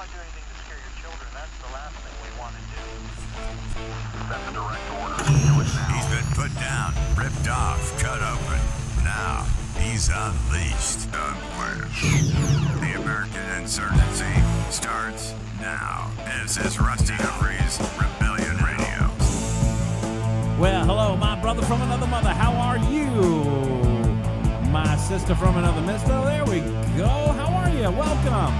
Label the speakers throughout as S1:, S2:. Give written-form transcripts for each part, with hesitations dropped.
S1: want to do anything to scare your children. That's the last thing we want to do. That's a direct order. Do it now.
S2: He's been put down, ripped off, cut open. Now, he's unleashed. The American Insurgency starts now. This is Rusty Humphries, Rebellion Radio.
S3: Well, hello, my brother from another mother. How are you? My sister from another mister. There we go. How are you? Welcome.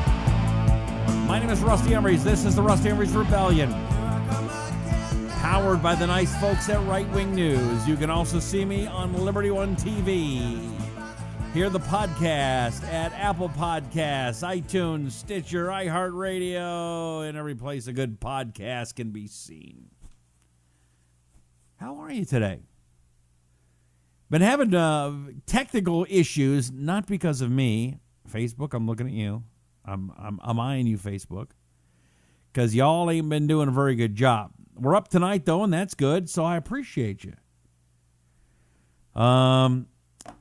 S3: My name is Rusty Humphries. This is the Rusty Humphries Rebellion. Powered by the nice folks at Right Wing News. You can also see me on Liberty One TV. Hear the podcast at Apple Podcasts, iTunes, Stitcher, iHeartRadio, and every place a good podcast can be seen. How are you today? Been having technical issues, not because of me. Facebook, I'm looking at you. I'm eyeing you, Facebook, because y'all ain't been doing a very good job. We're up tonight, though, and that's good, so I appreciate you.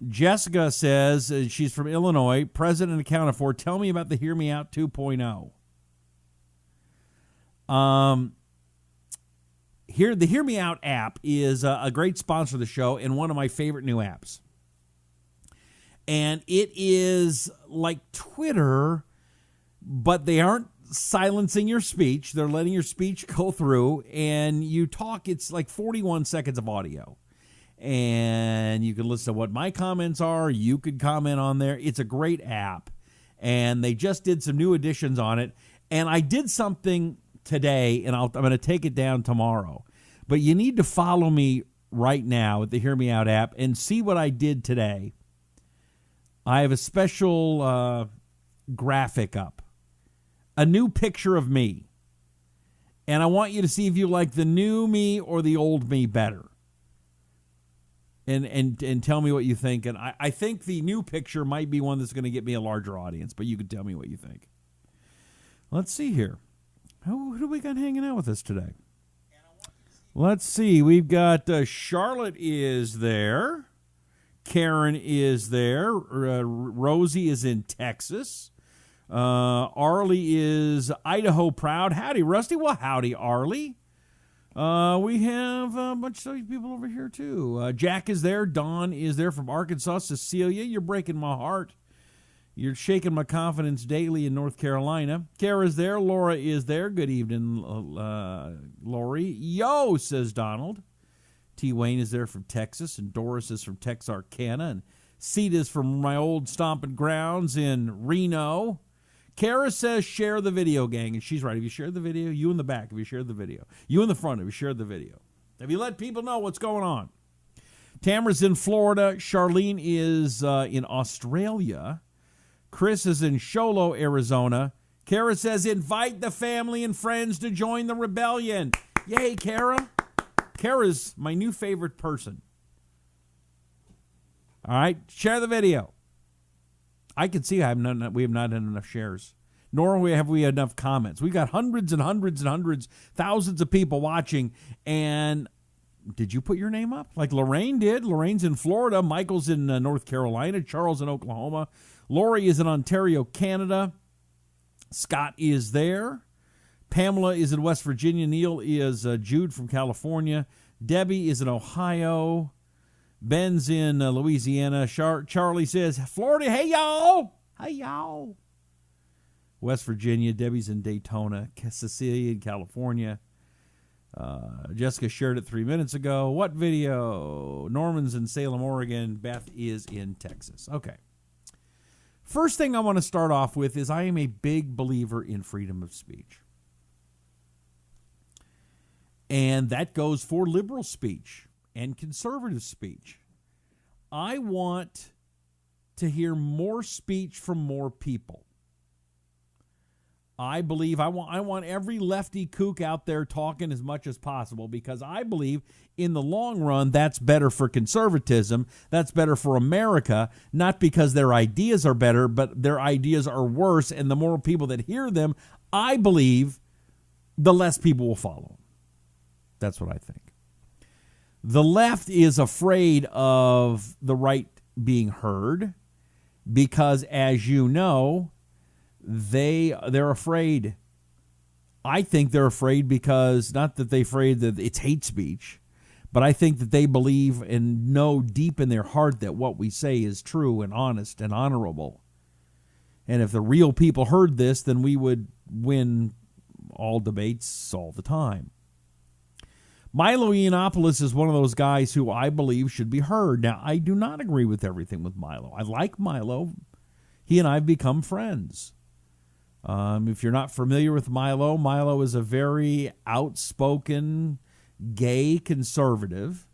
S3: Jessica says, she's from Illinois, president accounted for. Tell me about the HearMeOut 2.0. The HearMeOut app is a great sponsor of the show and one of my favorite new apps. And it is like Twitter, but they aren't silencing your speech. They're letting your speech go through, and you talk. It's like 41 seconds of audio. And you can listen to what my comments are. You could comment on there. It's a great app. And they just did some new additions on it. And I did something today, and I'm going to take it down tomorrow. But you need to follow me right now at the HearMeOut app and see what I did today. I have a special graphic up. A new picture of me. And I want you to see if you like the new me or the old me better. And tell me what you think. And I think the new picture might be one that's going to get me a larger audience, but you can tell me what you think. Let's see here. Who do we got hanging out with us today? Let's see. We've got Charlotte is there. Karen is there. Rosie is in Texas. Arlie is Idaho proud. Howdy, Rusty. Well, howdy, Arlie. We have a bunch of people over here, too. Jack is there. Dawn is there from Arkansas. Cecilia, you're breaking my heart. You're shaking my confidence daily in North Carolina. Kara's there. Laura is there. Good evening, Lori. Yo, says Donald. T. Wayne is there from Texas, and Doris is from Texarkana, and Sita's from my old stomping grounds in Reno. Kara says share the video, gang, and she's right. Have you shared the video? You in the back, have you shared the video? You in the front, have you shared the video? Have you let people know what's going on? Tamara's in Florida. Charlene is in Australia. Chris is in Sholo, Arizona. Kara says invite the family and friends to join the rebellion. Yay, Kara. Kara's my new favorite person. All right, share the video. I can see we have not had enough shares, nor have we enough comments. We've got hundreds and hundreds and hundreds, thousands of people watching. And did you put your name up? Like Lorraine did. Lorraine's in Florida. Michael's in North Carolina. Charles in Oklahoma. Lori is in Ontario, Canada. Scott is there. Pamela is in West Virginia. Neil is Jude from California. Debbie is in Ohio. Ben's in Louisiana. Charlie says, Florida, hey, y'all. Hey, y'all. West Virginia. Debbie's in Daytona. Cecilia in California. Jessica shared it 3 minutes ago. What video? Norman's in Salem, Oregon. Beth is in Texas. Okay. First thing I want to start off with is I am a big believer in freedom of speech. And that goes for liberal speech and conservative speech. I want to hear more speech from more people. I believe I want every lefty kook out there talking as much as possible, because I believe in the long run that's better for conservatism, that's better for America, not because their ideas are better, but their ideas are worse, and the more people that hear them, I believe the less people will follow. That's what I think. The left is afraid of the right being heard because, as you know, they're afraid I think they're afraid because, not that they're afraid that it's hate speech, but I think that they believe and know deep in their heart that what we say is true and honest and honorable. And if the real people heard this, then we would win all debates all the time. Milo Yiannopoulos is one of those guys who I believe should be heard. Now, I do not agree with everything with Milo. I like Milo. He and I have become friends. If you're not familiar with Milo, Milo is a very outspoken gay conservative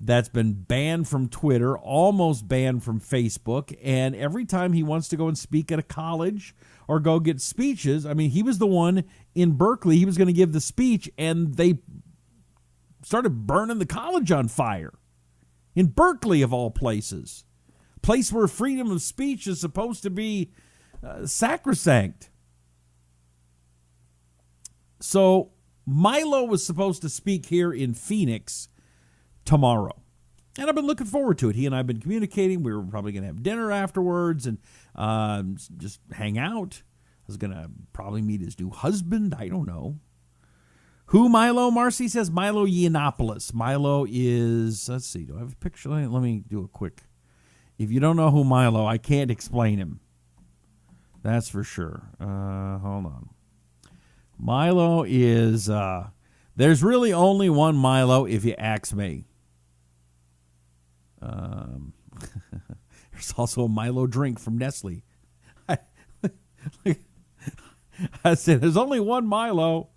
S3: that's been banned from Twitter, almost banned from Facebook, and every time he wants to go and speak at a college or go get speeches, I mean, he was the one in Berkeley, he was going to give the speech, and they started burning the college on fire. In Berkeley, of all places. A place where freedom of speech is supposed to be sacrosanct. So Milo was supposed to speak here in Phoenix tomorrow. And I've been looking forward to it. He and I have been communicating. We were probably going to have dinner afterwards and just hang out. I was going to probably meet his new husband. I don't know. Who Milo? Marcy says Milo Yiannopoulos. Milo is, let's see, do I have a picture? Let me do a quick. If you don't know who Milo, I can't explain him. That's for sure. Hold on. Milo is, there's really only one Milo if you ask me. There's also a Milo drink from Nestle. I said, there's only one Milo.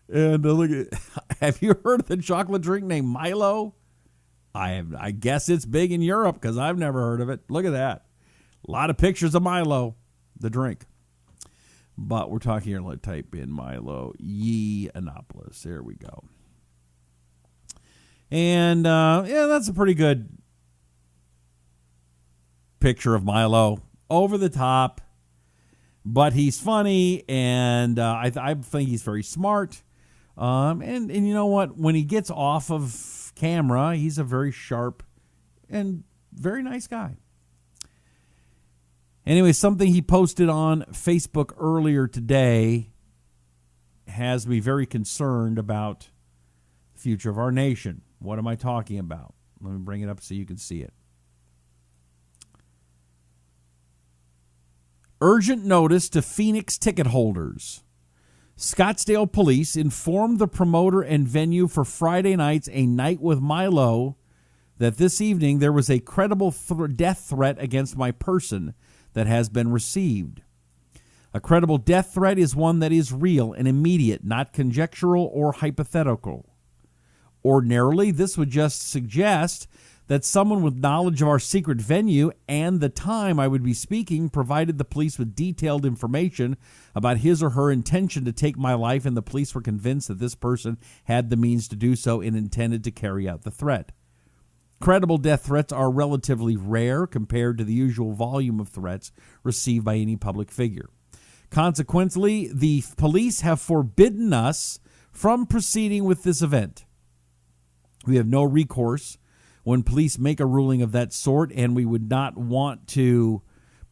S3: And look at, have you heard of the chocolate drink named Milo? I guess it's big in Europe because I've never heard of it. Look at that. A lot of pictures of Milo, the drink. But we're talking here, let's type in Milo Yiannopoulos. There we go. And, yeah, that's a pretty good picture of Milo. Over the top, but he's funny, and I think he's very smart. And you know what? When he gets off of camera, he's a very sharp and very nice guy. Anyway, something he posted on Facebook earlier today has me very concerned about the future of our nation. What am I talking about? Let me bring it up so you can see it. Urgent notice to Phoenix ticket holders. Scottsdale police informed the promoter and venue for Friday night's A Night with Milo that this evening there was a credible death threat against my person that has been received. A credible death threat is one that is real and immediate, not conjectural or hypothetical. Ordinarily, this would just suggest that someone with knowledge of our secret venue and the time I would be speaking provided the police with detailed information about his or her intention to take my life, and the police were convinced that this person had the means to do so and intended to carry out the threat. Credible death threats are relatively rare compared to the usual volume of threats received by any public figure. Consequently, the police have forbidden us from proceeding with this event. We have no recourse when police make a ruling of that sort, and we would not want to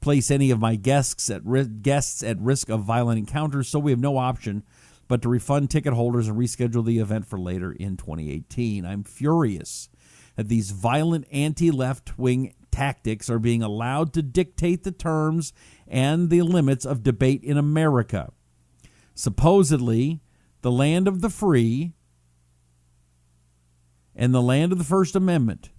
S3: place any of my guests at risk of violent encounters, so we have no option but to refund ticket holders and reschedule the event for later in 2018. I'm furious that these violent anti-left-wing tactics are being allowed to dictate the terms and the limits of debate in America. Supposedly, the land of the free and the land of the First Amendment.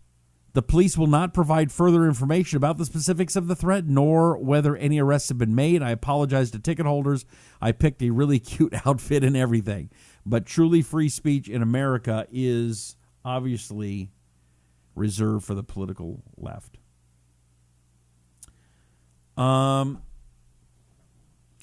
S3: The police will not provide further information about the specifics of the threat, nor whether any arrests have been made. I apologize to ticket holders. I picked a really cute outfit and everything. But truly free speech in America is obviously reserved for the political left.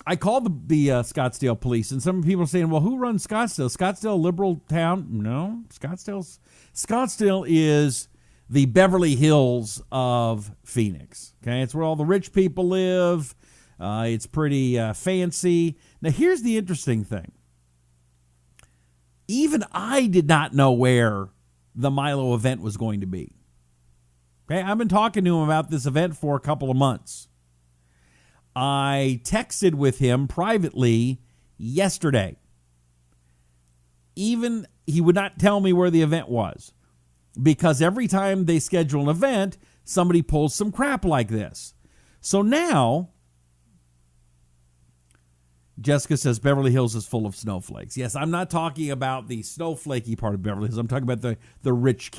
S3: I called the Scottsdale police, and some people are saying, well, who runs Scottsdale? Scottsdale, a liberal town? No, Scottsdale is the Beverly Hills of Phoenix. Okay, it's where all the rich people live. It's pretty fancy. Now, here's the interesting thing. Even I did not know where the Milo event was going to be. Okay, I've been talking to him about this event for a couple of months. I texted with him privately yesterday. even he would not tell me where the event was, because every time they schedule an event, somebody pulls some crap like this. So now, Jessica says Beverly Hills is full of snowflakes. Yes, I'm not talking about the snowflakey part of Beverly Hills. I'm talking about the rich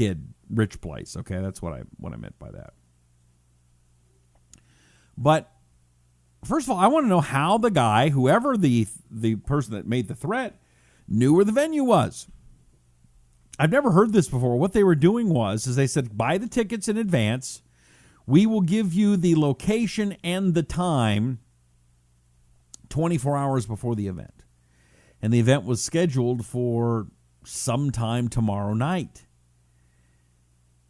S3: place. Okay, that's what I meant by that. But first of all, I want to know how the guy, whoever the person that made the threat, knew where the venue was. I've never heard this before. What they were doing was they said, buy the tickets in advance. We will give you the location and the time 24 hours before the event. And the event was scheduled for sometime tomorrow night.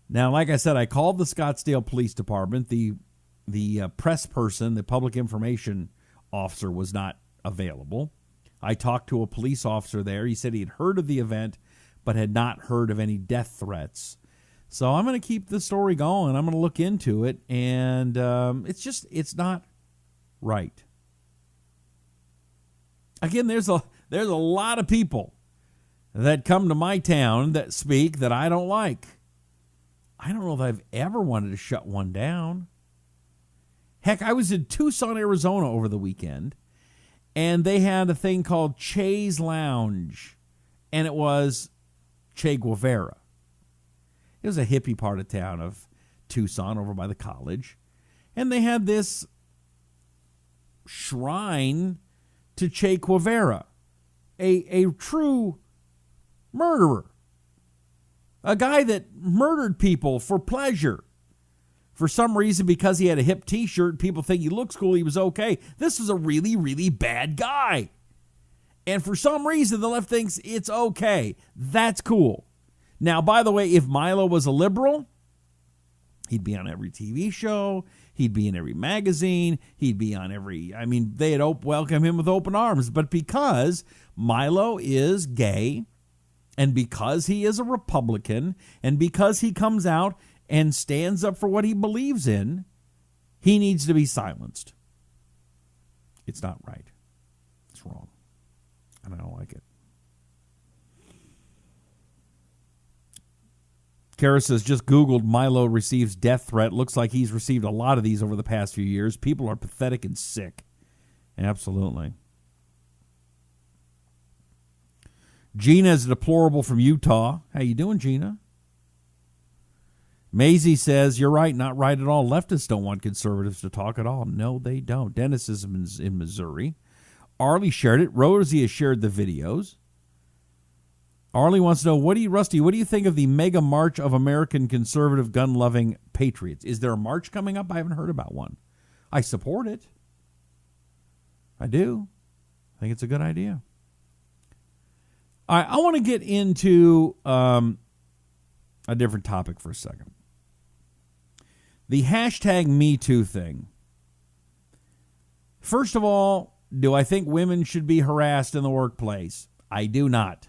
S3: Now, like I said, I called the Scottsdale Police Department. The press person, the public information officer, was not available. I talked to a police officer there. He said he had heard of the event, but had not heard of any death threats. So I'm going to keep the story going. I'm going to look into it, and it's not right. Again, there's a lot of people that come to my town that speak that I don't like. I don't know if I've ever wanted to shut one down. Heck, I was in Tucson, Arizona over the weekend, and they had a thing called Che's Lounge, and it was Che Guevara. It was a hippie part of town of Tucson over by the college, and they had this shrine to Che Guevara, a true murderer, a guy that murdered people for pleasure. For some reason, because he had a hip T-shirt, people think he looks cool, he was okay. This was a really, really bad guy. And for some reason, the left thinks it's okay. That's cool. Now, by the way, if Milo was a liberal, he'd be on every TV show. He'd be in every magazine. He'd be on they'd welcome him with open arms. But because Milo is gay, and because he is a Republican, and because he comes out and stands up for what he believes in, he needs to be silenced. It's not right. It's wrong. And I don't like it. Kara says, just Googled Milo receives death threat. Looks like he's received a lot of these over the past few years. People are pathetic and sick. Absolutely. Gina is deplorable from Utah. How you doing, Gina? Maisie says, you're right, not right at all. Leftists don't want conservatives to talk at all. No, they don't. Dennis is in Missouri. Arlie shared it. Rosie has shared the videos. Arlie wants to know, Rusty, what do you think of the mega march of American conservative gun-loving patriots? Is there a march coming up? I haven't heard about one. I support it. I do. I think it's a good idea. All right, I want to get into a different topic for a second. The hashtag #MeToo thing. First of all, do I think women should be harassed in the workplace? I do not.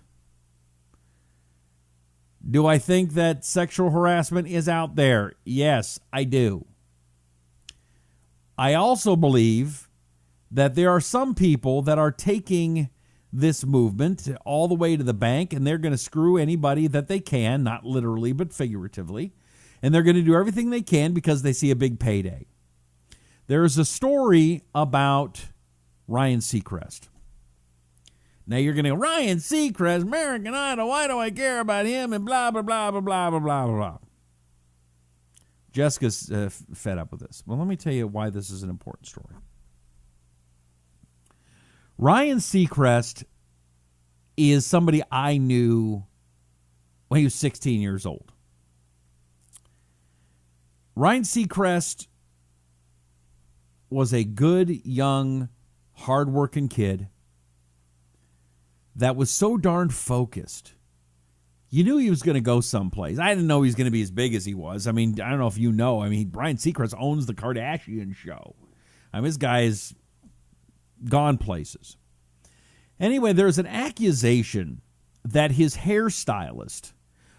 S3: Do I think that sexual harassment is out there? Yes, I do. I also believe that there are some people that are taking this movement all the way to the bank, and they're going to screw anybody that they can, not literally but figuratively, and they're going to do everything they can because they see a big payday. There's a story about Ryan Seacrest. Now you're going to go, Ryan Seacrest, American Idol, why do I care about him, and blah, blah, blah, blah, blah, blah, blah, blah. Jessica's fed up with this. Well, let me tell you why this is an important story. Ryan Seacrest is somebody I knew when he was 16 years old. Ryan Seacrest was a good, young, hardworking kid that was so darn focused. You knew he was going to go someplace. I didn't know he was going to be as big as he was. I mean, I don't know if you know. I mean, Ryan Seacrest owns the Kardashian show. I mean, this guy is gone places. Anyway, there's an accusation that his hairstylist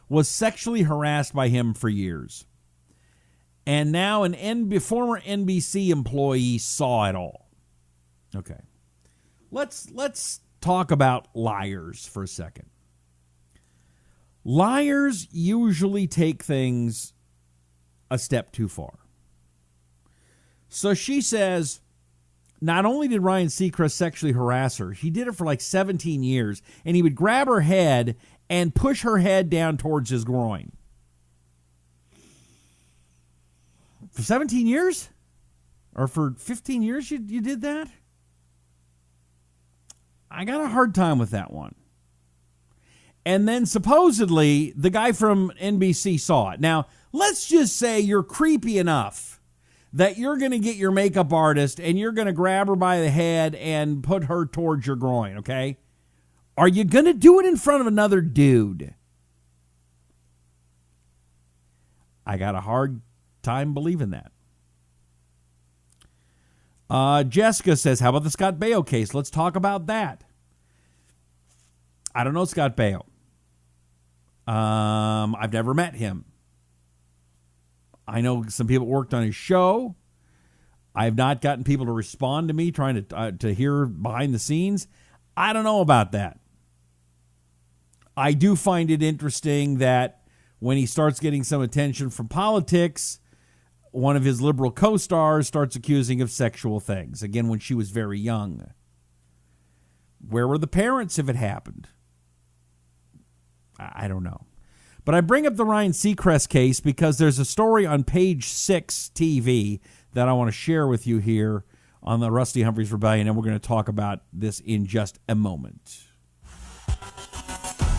S3: was sexually harassed by him for years. And now an former NBC employee saw it all. Okay. Let's talk about liars for a second. Liars usually take things a step too far. So she says, not only did Ryan Seacrest sexually harass her, he did it for like 17 years, and he would grab her head and push her head down towards his groin. For 17 years? Or for 15 years you did that? I got a hard time with that one. And then supposedly the guy from NBC saw it. Now, let's just say you're creepy enough that you're going to get your makeup artist and you're going to grab her by the head and put her towards your groin, okay? Are you going to do it in front of another dude? I got a hard time believing that. Jessica says, how about the Scott Baio case? Let's talk about that. I don't know Scott Baio. I've never met him. I know some people worked on his show. I have not gotten people to respond to me trying to hear behind the scenes. I don't know about that. I do find it interesting that when he starts getting some attention from politics, one of his liberal co-stars starts accusing of sexual things. Again, when she was very young. Where were the parents if it happened? I don't know. But I bring up the Ryan Seacrest case because there's a story on Page 6 TV that I want to share with you here on the Rusty Humphries Rebellion, and we're going to talk about this in just a moment.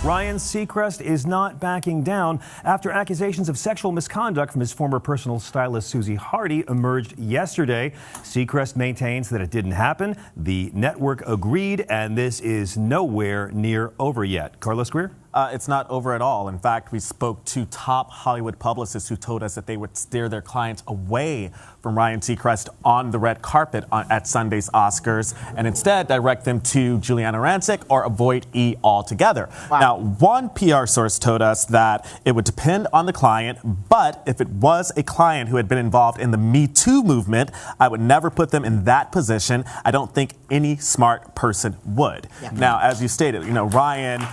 S4: Ryan Seacrest is not backing down after accusations of sexual misconduct from his former personal stylist Susie Hardy emerged yesterday. Seacrest maintains that it didn't happen. The network agreed, and this is nowhere near over yet. Carlos Greer?
S5: It's not over at all. In fact, we spoke to top Hollywood publicists who told us that they would steer their clients away from Ryan Seacrest on the red carpet at Sunday's Oscars and instead direct them to Juliana Rancic or avoid E altogether. Wow. Now, one PR source told us that it would depend on the client, but if it was a client who had been involved in the Me Too movement, I would never put them in that position. I don't think any smart person would. Yeah. Now, as you stated, Ryan,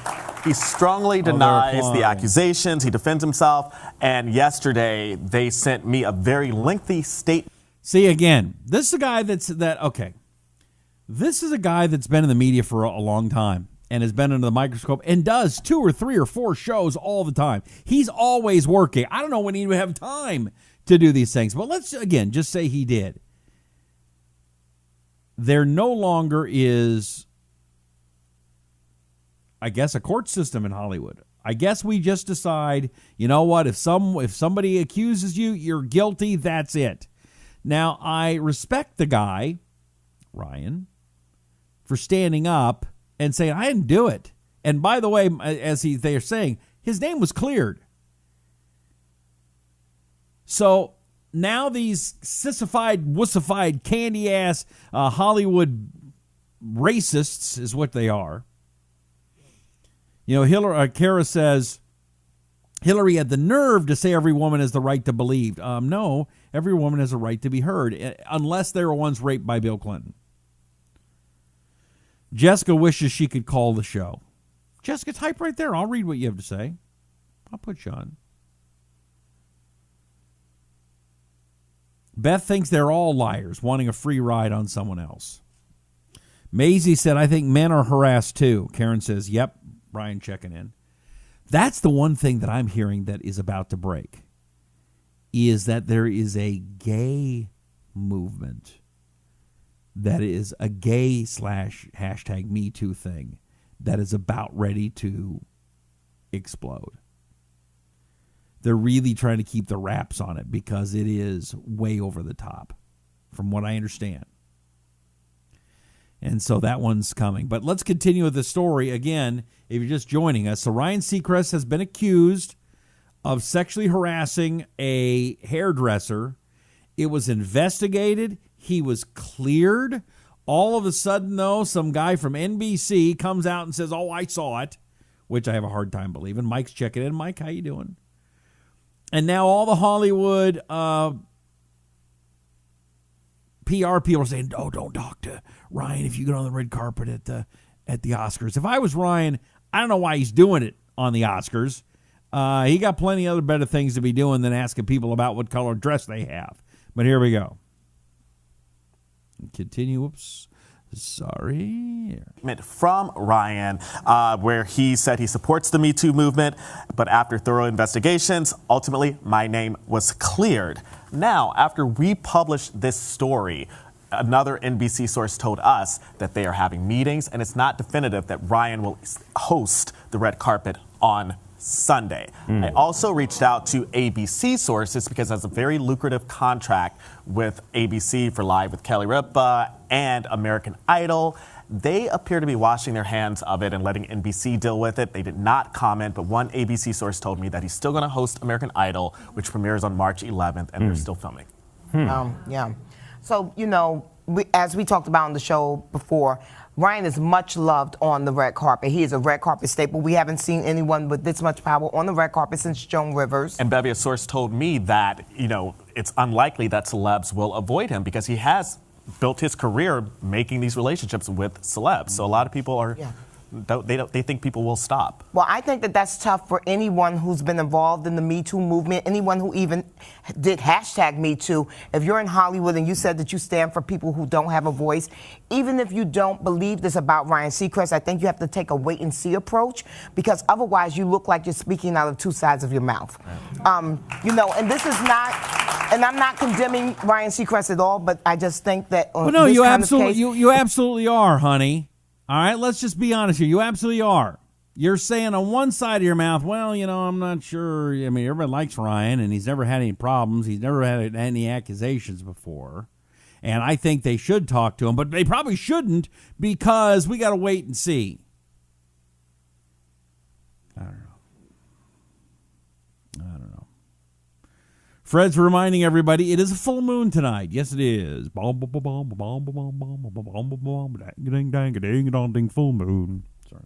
S5: he strongly denies the accusations. He defends himself. And yesterday, they sent me a very lengthy statement.
S3: See, again, this is a guy This is a guy that's been in the media for a long time and has been under the microscope and does 2 or 3 or 4 shows all the time. He's always working. I don't know when he would have time to do these things. But let's, again, just say he did. There no longer is, I guess, a court system in Hollywood. I guess we just decide, you know what, if somebody accuses you, you're guilty, that's it. Now, I respect the guy, Ryan, for standing up and saying, I didn't do it. And by the way, as they are saying, his name was cleared. So now these sissified, wussified, candy-ass Hollywood racists is what they are. Kara says, Hillary had the nerve to say every woman has the right to believe. No, every woman has a right to be heard, unless they were once raped by Bill Clinton. Jessica wishes she could call the show. Jessica, type right there. I'll read what you have to say. I'll put you on. Beth thinks they're all liars, wanting a free ride on someone else. Maisie said, I think men are harassed too. Karen says, yep. Brian checking in. That's the one thing that I'm hearing that is about to break, is that there is a gay movement that is a gay / hashtag Me Too thing that is about ready to explode. They're really trying to keep the wraps on it because it is way over the top, from what I understand. And so that one's coming. But let's continue with the story again, if you're just joining us. So Ryan Seacrest has been accused of sexually harassing a hairdresser. It was investigated. He was cleared. All of a sudden, though, some guy from NBC comes out and says, oh, I saw it, which I have a hard time believing. Mike's checking in. Mike, how you doing? And now all the Hollywood PR people are saying, oh, don't talk to Ryan if you get on the red carpet at the Oscars. If I was Ryan, I don't know why he's doing it on the Oscars. He got plenty other better things to be doing than asking people about what color dress they have. But here we go. Continue. Whoops. Sorry.
S5: From Ryan, where he said he supports the Me Too movement, but after thorough investigations, ultimately my name was cleared. Now, after we published this story, another NBC source told us that they are having meetings, and it's not definitive that Ryan will host the red carpet on Sunday. I also reached out to ABC sources because it has a very lucrative contract with ABC for Live with Kelly Ripa and American Idol. They appear to be washing their hands of it and letting NBC deal with it. They did not comment, but one ABC source told me that he's still going to host American Idol, which premieres on March 11th, and they're still filming.
S6: Yeah. So, as we talked about on the show before, Ryan is much loved on the red carpet. He is a red carpet staple. We haven't seen anyone with this much power on the red carpet since Joan Rivers.
S5: And Bevy, a source told me that, it's unlikely that celebs will avoid him because he has built his career making these relationships with celebs. So a lot of people are... Yeah. They think people will stop.
S6: Well, I think that that's tough for anyone who's been involved in the Me Too movement, anyone who even did hashtag Me Too. If you're in Hollywood and you said that you stand for people who don't have a voice, even if you don't believe this about Ryan Seacrest, I think you have to take a wait and see approach, because otherwise you look like you're speaking out of two sides of your mouth. And this is not, and I'm not condemning Ryan Seacrest at all, but I just think that
S3: you absolutely are, honey. All right, let's just be honest here. You absolutely are. You're saying on one side of your mouth, well, I'm not sure. I mean, everybody likes Ryan, and he's never had any problems. He's never had any accusations before. And I think they should talk to him, but they probably shouldn't because we got to wait and see. I don't know. Fred's reminding everybody it is a full moon tonight. Yes, it is. Full moon. Sorry.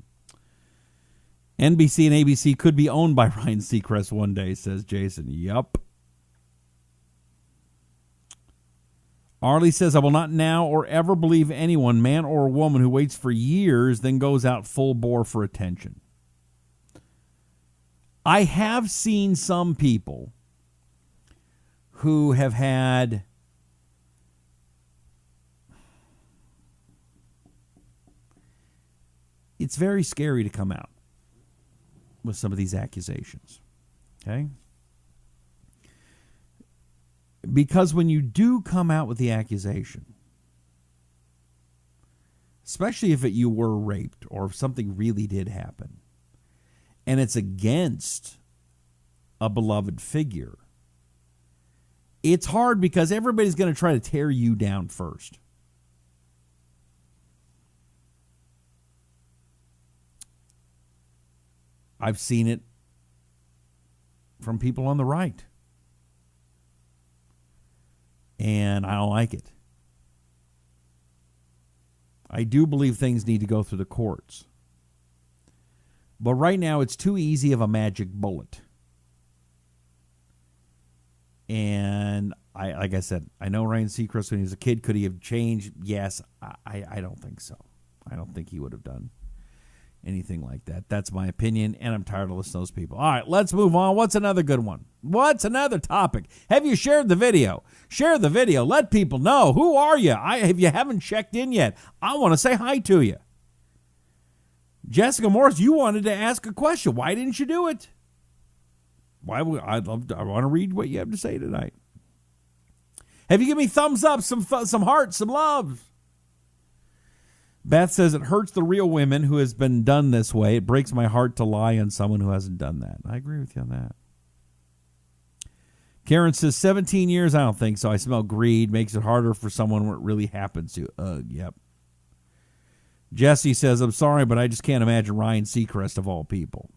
S3: NBC and ABC could be owned by Ryan Seacrest one day, says Jason. Yup. Arlie says, I will not now or ever believe anyone, man or woman, who waits for years, then goes out full bore for attention. I have seen some people who have had it's very scary to come out with some of these accusations, okay? Because when you do come out with the accusation, especially if you were raped or if something really did happen, and it's against a beloved figure, it's hard because everybody's going to try to tear you down first. I've seen it from people on the right. And I don't like it. I do believe things need to go through the courts. But right now, it's too easy of a magic bullet. And like I said, I know Ryan Seacrest when he was a kid. Could he have changed? Yes. I don't think so. I don't think he would have done anything like that. That's my opinion, and I'm tired of listening to those people. All right, let's move on. What's another good one? What's another topic? Have you shared the video? Share the video. Let people know. Who are you? If you haven't checked in yet, I want to say hi to you. Jessica Morris, you wanted to ask a question. Why didn't you do it? I want to read what you have to say tonight. Have you given me thumbs up, some hearts, some love? Beth says, it hurts the real women who has been done this way. It breaks my heart to lie on someone who hasn't done that. I agree with you on that. Karen says, 17 years, I don't think so. I smell greed. Makes it harder for someone when it really happens to. Yep. Jesse says, I'm sorry, but I just can't imagine Ryan Seacrest of all people.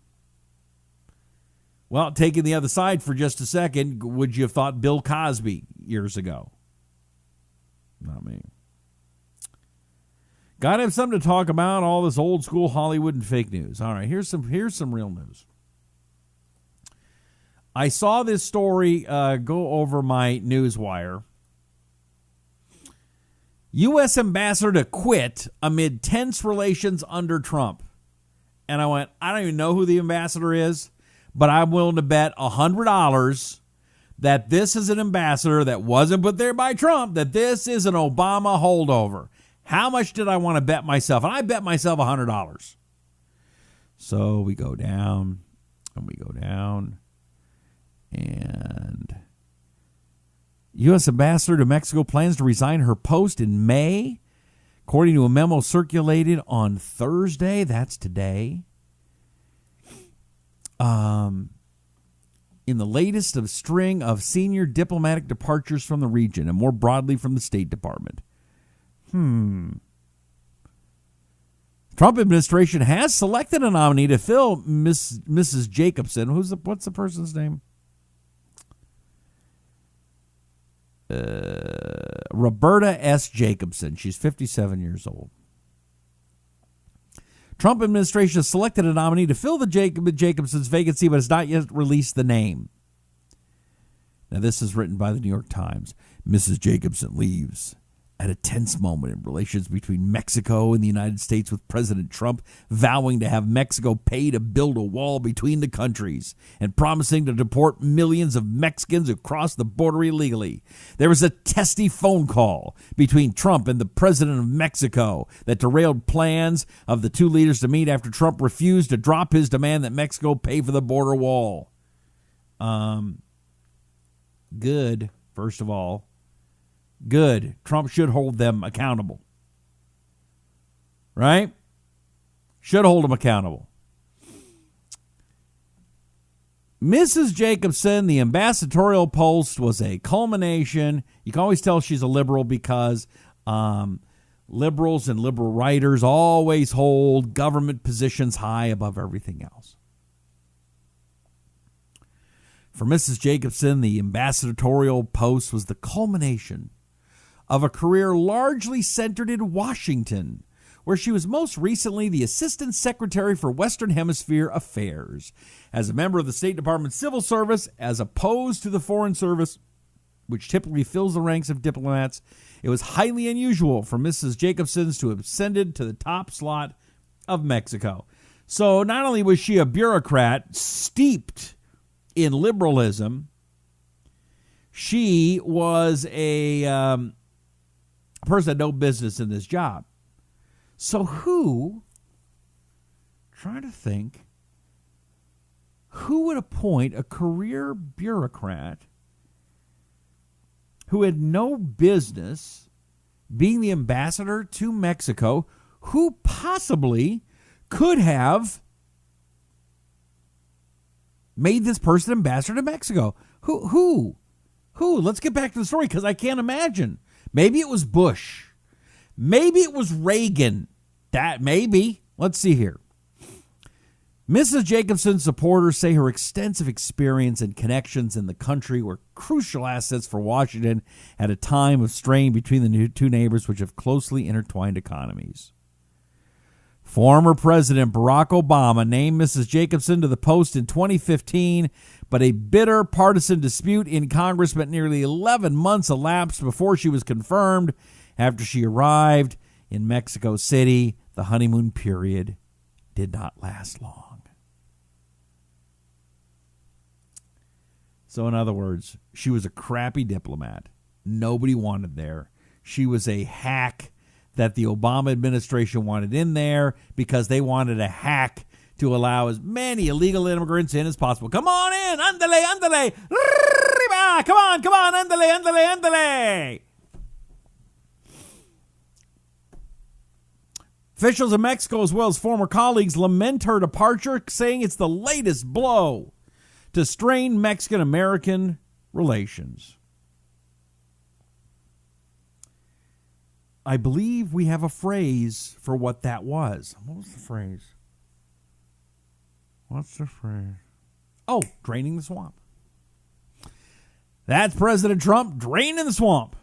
S3: Well, taking the other side for just a second, would you have thought Bill Cosby years ago? Not me. Got to have something to talk about, all this old school Hollywood and fake news. All right, here's some real news. I saw this story go over my newswire. U.S. ambassador to quit amid tense relations under Trump. And I went, I don't even know who the ambassador is, but I'm willing to bet $100 that this is an ambassador that wasn't put there by Trump, that this is an Obama holdover. How much did I want to bet myself? And I bet myself $100. So we go down, and we go down, and U.S. Ambassador to Mexico plans to resign her post in May, according to a memo circulated on Thursday. That's today. In the latest of string of senior diplomatic departures from the region, and more broadly from the State Department. Trump administration has selected a nominee to fill Mrs. Jacobson. What's the person's name? Roberta S. Jacobson. She's 57 years old. Trump administration has selected a nominee to fill the Jacobson's vacancy, but has not yet released the name. Now, this is written by the New York Times. Mrs. Jacobson leaves at a tense moment in relations between Mexico and the United States, with President Trump vowing to have Mexico pay to build a wall between the countries and promising to deport millions of Mexicans who cross the border illegally. There was a testy phone call between Trump and the president of Mexico that derailed plans of the two leaders to meet after Trump refused to drop his demand that Mexico pay for the border wall. Good, first of all. Good. Trump should hold them accountable. Right? Should hold them accountable. Mrs. Jacobson, the ambassadorial post was a culmination. You can always tell she's a liberal because liberals and liberal writers always hold government positions high above everything else. For Mrs. Jacobson, the ambassadorial post was the culmination of a career largely centered in Washington, where she was most recently the Assistant Secretary for Western Hemisphere Affairs. As a member of the State Department Civil Service, as opposed to the Foreign Service, which typically fills the ranks of diplomats, it was highly unusual for Mrs. Jacobson to have ascended to the top slot of Mexico. So not only was she a bureaucrat steeped in liberalism, she was a person had no business in this job. So trying to think, who would appoint a career bureaucrat who had no business being the ambassador to Mexico, who possibly could have made this person ambassador to Mexico? Who? Let's get back to the story, because I can't imagine. Maybe it was Bush. Maybe it was Reagan. Maybe. Let's see here. Mrs. Jacobson's supporters say her extensive experience and connections in the country were crucial assets for Washington at a time of strain between the two neighbors, which have closely intertwined economies. Former President Barack Obama named Mrs. Jacobson to the post in 2015, but a bitter partisan dispute in Congress meant nearly 11 months elapsed before she was confirmed. After she arrived in Mexico City, the honeymoon period did not last long. So in other words, she was a crappy diplomat. Nobody wanted there. She was a hack that the Obama administration wanted in there because they wanted a hack to allow as many illegal immigrants in as possible. Come on in, andale, andale, come on, andale, andale, andale. Officials in Mexico, as well as former colleagues, lament her departure, saying it's the latest blow to strain Mexican-American relations. I believe we have a phrase for what that was. What was the phrase? What's the phrase? Oh, draining the swamp. That's President Trump draining the swamp.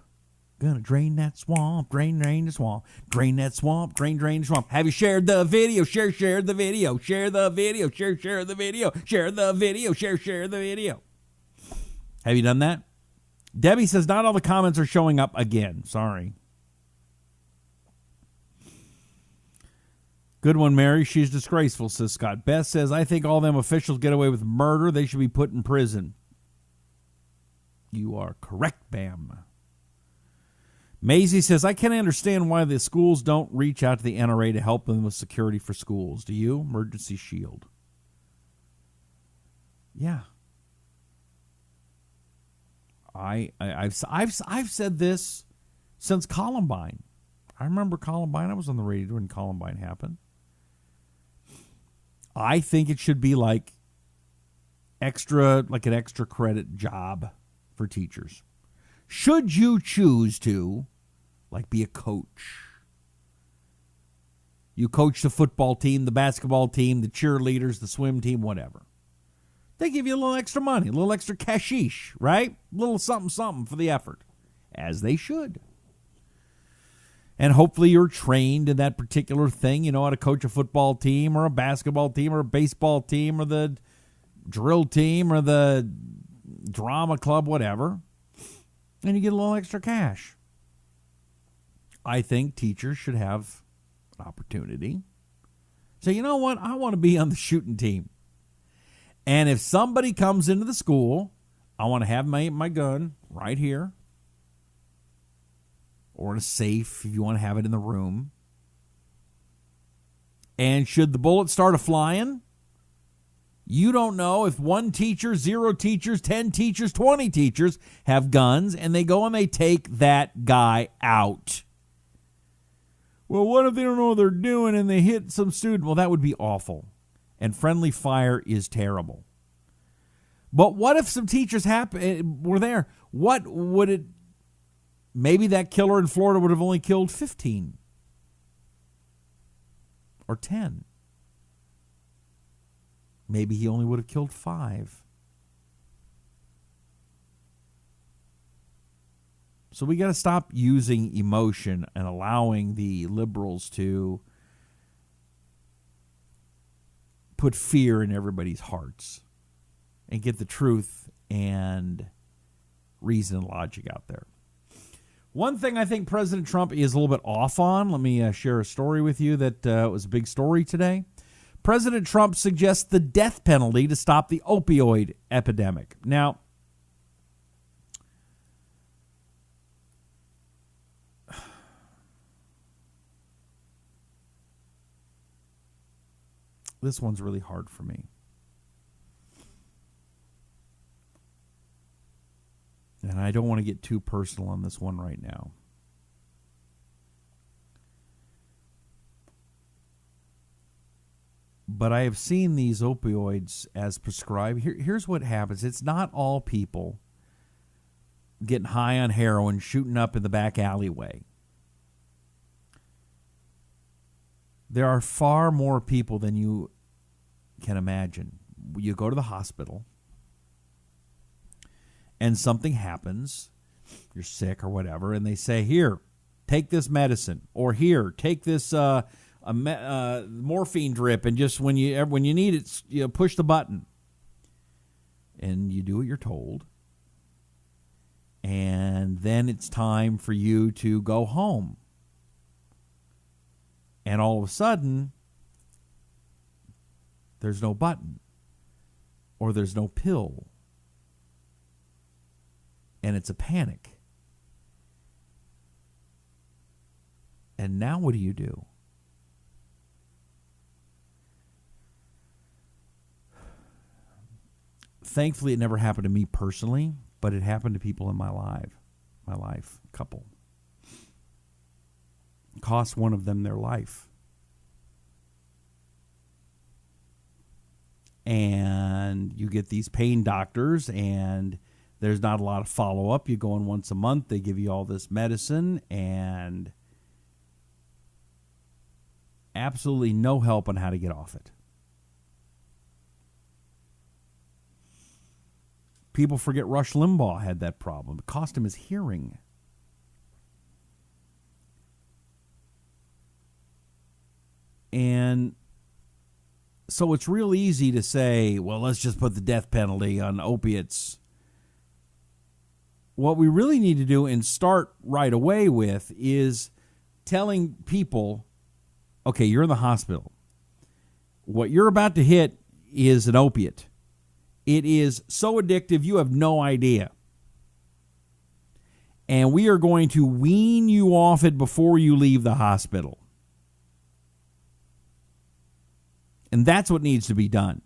S3: Gonna drain that swamp, drain the swamp, drain that swamp, drain the swamp. Have you shared the video? Share the video, share the video, share the video, share the video, share the video. Have you done that? Debbie says not all the comments are showing up again. Sorry. Good one, Mary. She's disgraceful, says Scott. Beth says, I think all them officials get away with murder. They should be put in prison. You are correct, Bam. Maisie says, I can't understand why the schools don't reach out to the NRA to help them with security for schools. Do you? Emergency Shield. Yeah. I've said this since Columbine. I remember Columbine. I was on the radio when Columbine happened. I think it should be like an extra credit job for teachers. Should you choose to, like, be a coach. You coach the football team, the basketball team, the cheerleaders, the swim team, whatever. They give you a little extra money, a little extra cashish, right? A little something for the effort, as they should. And hopefully you're trained in that particular thing. You know how to coach a football team or a basketball team or a baseball team or the drill team or the drama club, whatever. And you get a little extra cash. I think teachers should have an opportunity. So you know what? I want to be on the shooting team. And if somebody comes into the school, I want to have my gun right here. Or in a safe, if you want to have it in the room. And should the bullet start a-flying, you don't know if 1 teacher, 0 teachers, 10 teachers, 20 teachers have guns, and they go and they take that guy out. Well, what if they don't know what they're doing and they hit some student? Well, that would be awful. And friendly fire is terrible. But what if some teachers were there? What would it... Maybe that killer in Florida would have only killed 15 or 10. Maybe he only would have killed 5. So we got to stop using emotion and allowing the liberals to put fear in everybody's hearts and get the truth and reason and logic out there. One thing I think President Trump is a little bit off on, let me share a story with you that was a big story today. President Trump suggests the death penalty to stop the opioid epidemic. Now, this one's really hard for me. And I don't want to get too personal on this one right now. But I have seen these opioids as prescribed. Here's what happens. It's not all people getting high on heroin, shooting up in the back alleyway. There are far more people than you can imagine. You go to the hospital, and something happens, you're sick or whatever, and they say, here, take this medicine, or here, take this morphine drip, and just when you need it, you push the button. And you do what you're told. And then it's time for you to go home. And all of a sudden, there's no button, or there's no pill. And it's a panic. And now what do you do? Thankfully, it never happened to me personally, but it happened to people in my life, a couple. It cost one of them their life. And you get these pain doctors, and there's not a lot of follow-up. You go in once a month. They give you all this medicine, and absolutely no help on how to get off it. People forget Rush Limbaugh had that problem. It cost him his hearing. And so it's real easy to say, well, let's just put the death penalty on opiates. What we really need to do and start right away with is telling people, okay, you're in the hospital. What you're about to hit is an opiate. It is so addictive, you have no idea. And we are going to wean you off it before you leave the hospital. And that's what needs to be done.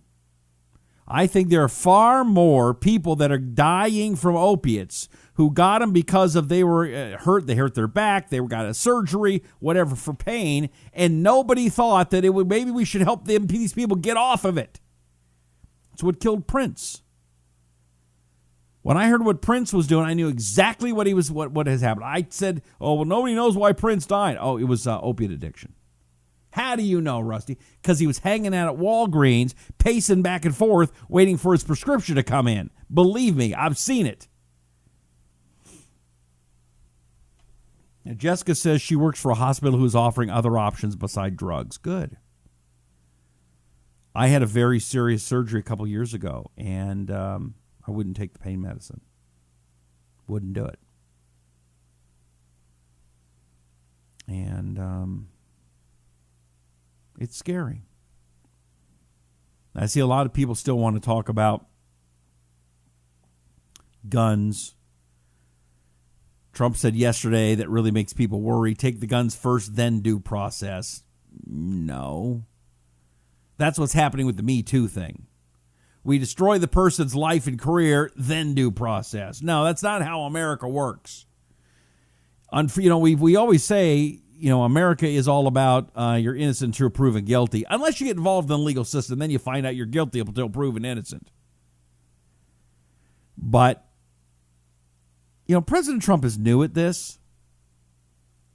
S3: I think there are far more people that are dying from opiates who got them because of they were hurt. They hurt their back. They got a surgery, whatever, for pain. And nobody thought that maybe we should help these people get off of it. That's what killed Prince. When I heard what Prince was doing, I knew exactly what has happened. I said, oh, well, nobody knows why Prince died. Oh, it was opiate addiction. How do you know, Rusty? Because he was hanging out at Walgreens, pacing back and forth, waiting for his prescription to come in. Believe me, I've seen it. Now, Jessica says she works for a hospital who's offering other options beside drugs. Good. I had a very serious surgery a couple years ago, and I wouldn't take the pain medicine. Wouldn't do it. And it's scary. I see a lot of people still want to talk about guns. Trump said yesterday that really makes people worry. Take the guns first, then due process. No. That's what's happening with the Me Too thing. We destroy the person's life and career, then due process. No, that's not how America works. We always say, America is all about you're innocent until proven guilty. Unless you get involved in the legal system, then you find out you're guilty until proven innocent. But, President Trump is new at this,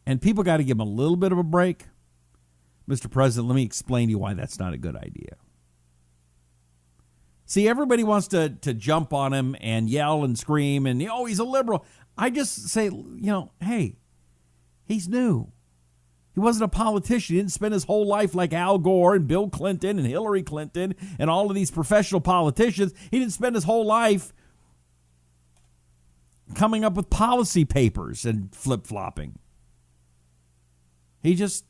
S3: and people got to give him a little bit of a break. Mr. President, let me explain to you why that's not a good idea. See, everybody wants to jump on him and yell and scream and, he's a liberal. I just say, hey, he's new. He wasn't a politician. He didn't spend his whole life like Al Gore and Bill Clinton and Hillary Clinton and all of these professional politicians. He didn't spend his whole life coming up with policy papers and flip-flopping. He just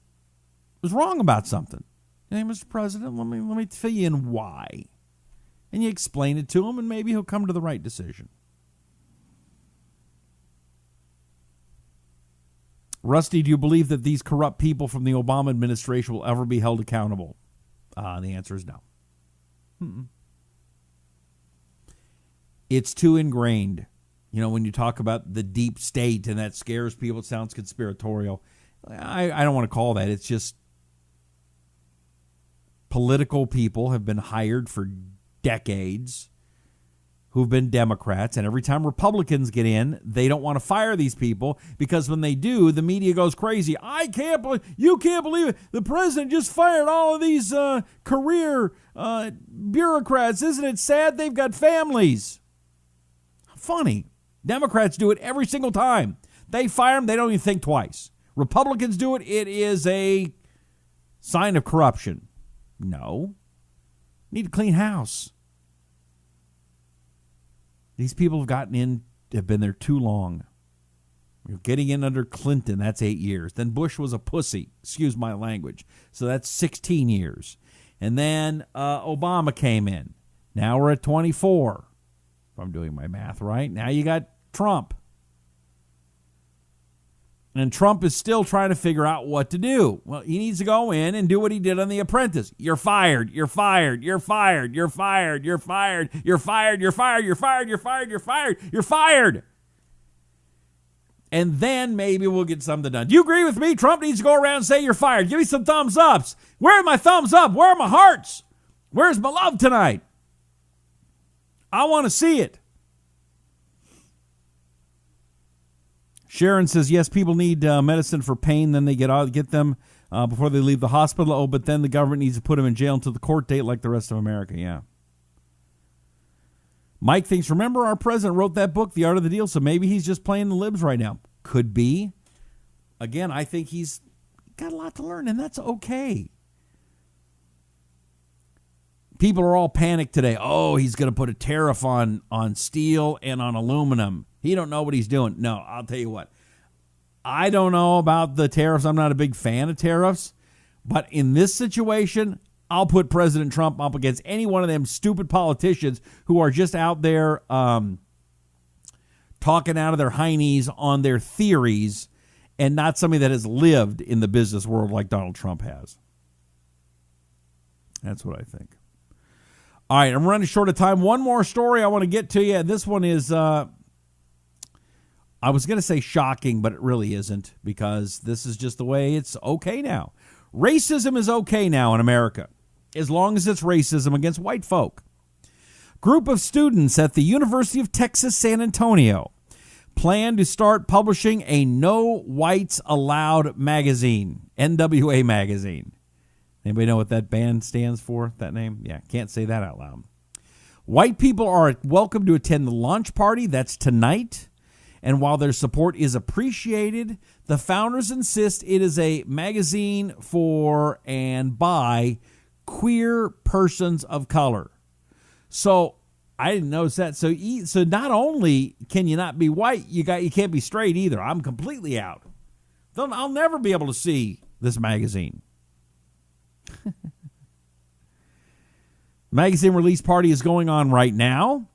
S3: was wrong about something. Hey, Mr. President, let me fill you in why. And you explain it to him, and maybe he'll come to the right decision. Rusty, do you believe that these corrupt people from the Obama administration will ever be held accountable? The answer is no. It's too ingrained. When you talk about the deep state and that scares people, it sounds conspiratorial. I don't want to call that. It's just political people have been hired for decades who've been Democrats, and every time Republicans get in, they don't want to fire these people because when they do, the media goes crazy. You can't believe it. The president just fired all of these career bureaucrats. Isn't it sad? They've got families. Funny. Democrats do it every single time. They fire them. They don't even think twice. Republicans do it. It is a sign of corruption. No. Need a clean house. These people have been there too long. You're getting in under Clinton, that's 8 years. Then Bush was a pussy, excuse my language. So that's 16 years. And then Obama came in. Now we're at 24, if I'm doing my math right. Now you got Trump. And Trump is still trying to figure out what to do. Well, he needs to go in and do what he did on The Apprentice. You're fired. You're fired. You're fired. You're fired. You're fired. You're fired. You're fired. You're fired. You're fired. You're fired. You're fired. And then maybe we'll get something done. Do you agree with me? Trump needs to go around and say you're fired. Give me some thumbs ups. Where are my thumbs up? Where are my hearts? Where's my love tonight? I want to see it. Sharon says, yes, people need medicine for pain. Then they get them before they leave the hospital. Oh, but then the government needs to put them in jail until the court date like the rest of America. Yeah. Mike thinks, remember our president wrote that book, The Art of the Deal, so maybe he's just playing the libs right now. Could be. Again, I think he's got a lot to learn, and that's okay. People are all panicked today. Oh, he's going to put a tariff on steel and on aluminum. He don't know what he's doing. No, I'll tell you what. I don't know about the tariffs. I'm not a big fan of tariffs. But in this situation, I'll put President Trump up against any one of them stupid politicians who are just out there talking out of their heinies on their theories and not somebody that has lived in the business world like Donald Trump has. That's what I think. All right, I'm running short of time. One more story I want to get to you. This one is, I was going to say shocking, but it really isn't, because this is just the way it's okay now. Racism is okay now in America, as long as it's racism against white folk. Group of students at the University of Texas, San Antonio plan to start publishing a No Whites Allowed magazine, NWA magazine. Anybody know what that band stands for, that name? Yeah, can't say that out loud. White people are welcome to attend the launch party. That's tonight. And while their support is appreciated, the founders insist it is a magazine for and by queer persons of color. So I didn't notice that. So not only can you not be white, you can't be straight either. I'm completely out. I'll never be able to see this magazine. Magazine release party is going on right now.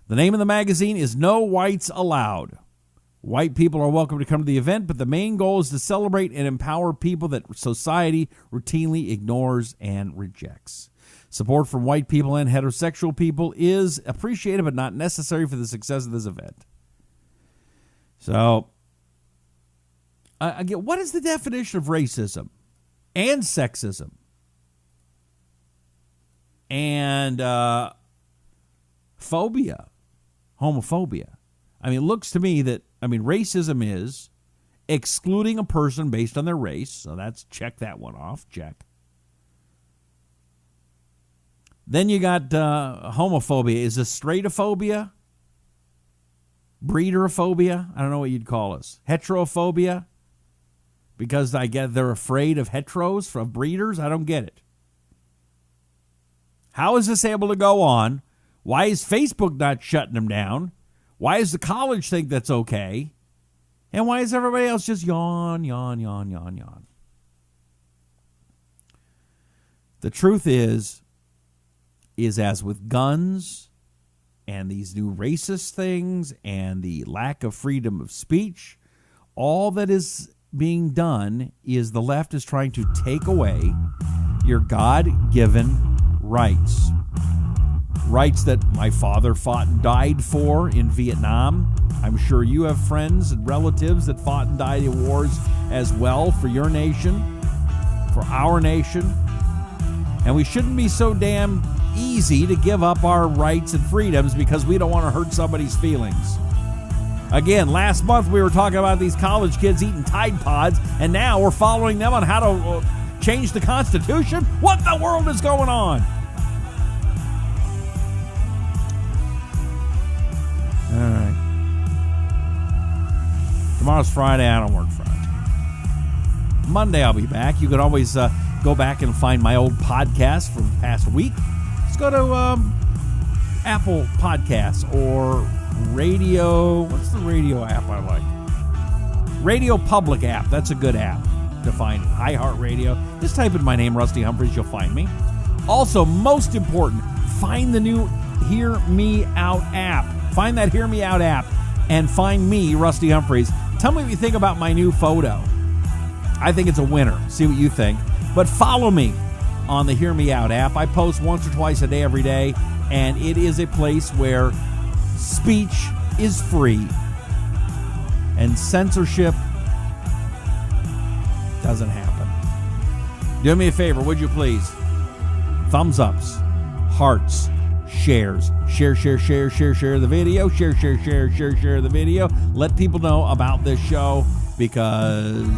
S3: The name of the magazine is No Whites Allowed. White people are welcome to come to the event, but the main goal is to celebrate and empower people that society routinely ignores and rejects. Support from white people and heterosexual people is appreciated but not necessary for the success of this event. So, again, what is the definition of racism and sexism and phobia, homophobia? I mean, it looks to me that, racism is excluding a person based on their race. So that's, check that one off, check. Then you got homophobia. Is this straightophoobia? Breederophobia? I don't know what you'd call us. Heterophobia? Because I get they're afraid of heteros, of breeders? I don't get it. How is this able to go on? Why is Facebook not shutting them down? Why does the college think that's okay? And why is everybody else just yawn, yawn, yawn, yawn, yawn? The truth is as with guns and these new racist things and the lack of freedom of speech, all that is being done is the left is trying to take away your God-given rights. Rights that my father fought and died for in Vietnam. I'm sure you have friends and relatives that fought and died in wars as well for your nation, for our nation. And we shouldn't be so damn easy to give up our rights and freedoms because we don't want to hurt somebody's feelings. Again, last month we were talking about these college kids eating Tide Pods, and now we're following them on how to change the Constitution? What the world is going on? All right. Tomorrow's Friday. I don't work Friday. Monday I'll be back. You can always go back and find my old podcast from the past week. Just go to Apple Podcasts or Radio. What's the radio app I like? Radio Public app. That's a good app to find it. iHeartRadio. Just type in my name, Rusty Humphries. You'll find me. Also, most important, find the new Hear Me Out app. Find that Hear Me Out app and find me, Rusty Humphries. Tell me what you think about my new photo. I think it's a winner. See what you think. But follow me on the Hear Me Out app. I post once or twice a day every day, and it is a place where speech is free and censorship doesn't happen. Do me a favor, would you please? Thumbs ups, hearts, shares. Share the video. Share the video. Let people know about this show because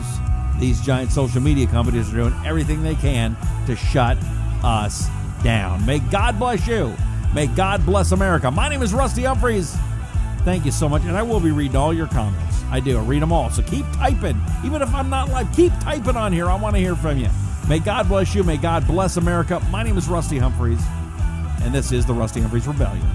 S3: these giant social media companies are doing everything they can to shut us down. May God bless you. May God bless America. My name is Rusty Humphries. Thank you so much, and I will be reading all your comments. I do. I read them all, so keep typing. Even if I'm not live, keep typing on here. I want to hear from you. May God bless you. May God bless America. My name is Rusty Humphries, and this is the Rusty Humphries Rebellion.